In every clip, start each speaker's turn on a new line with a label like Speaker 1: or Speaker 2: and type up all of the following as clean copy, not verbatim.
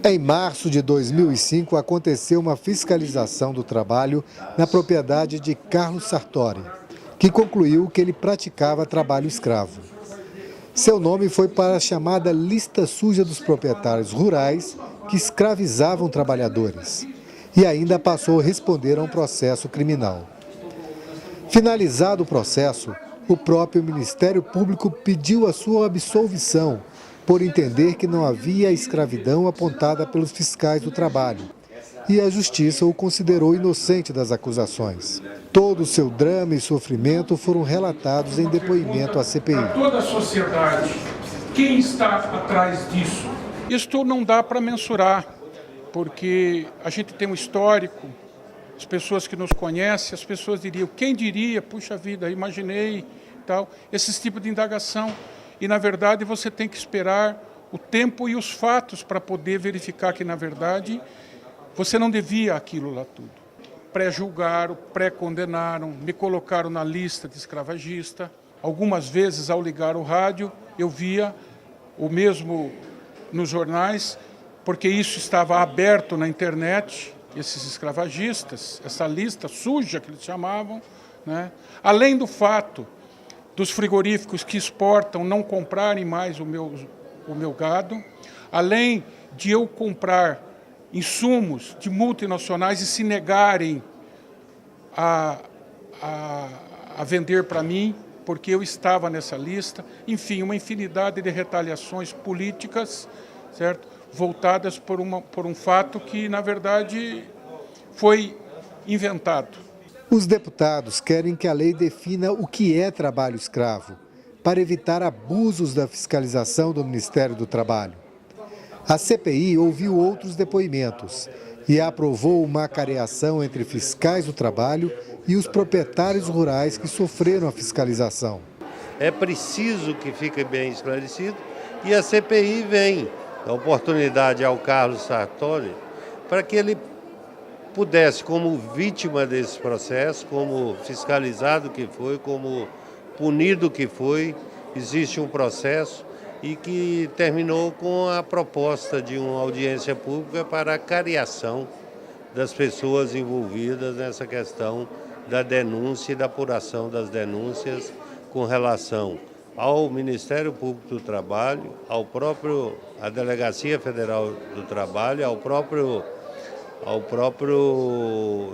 Speaker 1: Em março de 2005, aconteceu uma fiscalização do trabalho na propriedade de Carlos Sartori, que concluiu que ele praticava trabalho escravo. Seu nome foi para a chamada lista suja dos proprietários rurais que escravizavam trabalhadores e ainda passou a responder a um processo criminal. Finalizado o processo, o próprio Ministério Público pediu a sua absolvição por entender que não havia escravidão apontada pelos fiscais do trabalho, e a Justiça o considerou inocente das acusações. Todo o seu drama e sofrimento foram relatados em depoimento à CPI.
Speaker 2: Para toda a sociedade, quem está atrás disso? Isto não dá para mensurar, porque a gente tem um histórico, as pessoas que nos conhecem, as pessoas diriam, quem diria, puxa vida, imaginei, tal, esse tipo de indagação. E, na verdade, você tem que esperar o tempo e os fatos para poder verificar que, na verdade, você não devia aquilo lá tudo. Pré-julgaram, pré-condenaram, me colocaram na lista de escravagista. Algumas vezes, ao ligar o rádio, eu via o mesmo nos jornais, porque isso estava aberto na internet, esses escravagistas, essa lista suja que eles chamavam, né? Além do fato dos frigoríficos que exportam não comprarem mais o meu gado, além de eu comprar insumos de multinacionais e se negarem a vender para mim, porque eu estava nessa lista. Enfim, uma infinidade de retaliações políticas, certo? Voltadas por um fato que, na verdade, foi inventado.
Speaker 1: Os deputados querem que a lei defina o que é trabalho escravo, para evitar abusos da fiscalização do Ministério do Trabalho. A CPI ouviu outros depoimentos e aprovou uma acareação entre fiscais do trabalho e os proprietários rurais que sofreram a fiscalização.
Speaker 3: É preciso que fique bem esclarecido e a CPI vem dar oportunidade ao Carlos Sartori para que ele pudesse, como vítima desse processo, como fiscalizado que foi, como punido que foi, existe um processo e que terminou com a proposta de uma audiência pública para a cariação das pessoas envolvidas nessa questão da denúncia e da apuração das denúncias com relação ao Ministério Público do Trabalho, à Delegacia Federal do Trabalho, ao próprio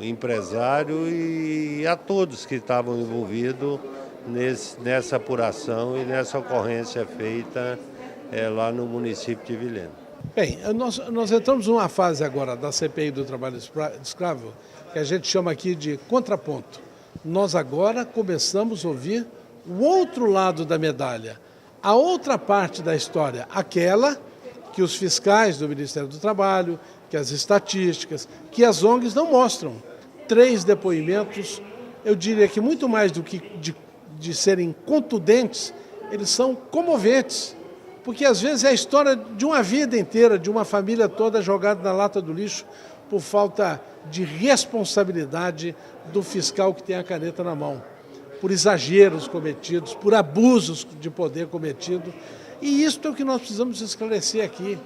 Speaker 3: empresário e a todos que estavam envolvidos nessa apuração e nessa ocorrência feita lá no município de Vilhena.
Speaker 4: Bem, nós entramos numa fase agora da CPI do trabalho escravo, que a gente chama aqui de contraponto. Nós agora começamos a ouvir o outro lado da medalha, a outra parte da história, aquela que os fiscais do Ministério do Trabalho, que as estatísticas, que as ONGs não mostram. 3 depoimentos, eu diria que muito mais do que de serem contundentes, eles são comoventes, porque às vezes é a história de uma vida inteira, de uma família toda jogada na lata do lixo por falta de responsabilidade do fiscal que tem a caneta na mão, por exageros cometidos, por abusos de poder cometido, e isso é o que nós precisamos esclarecer aqui.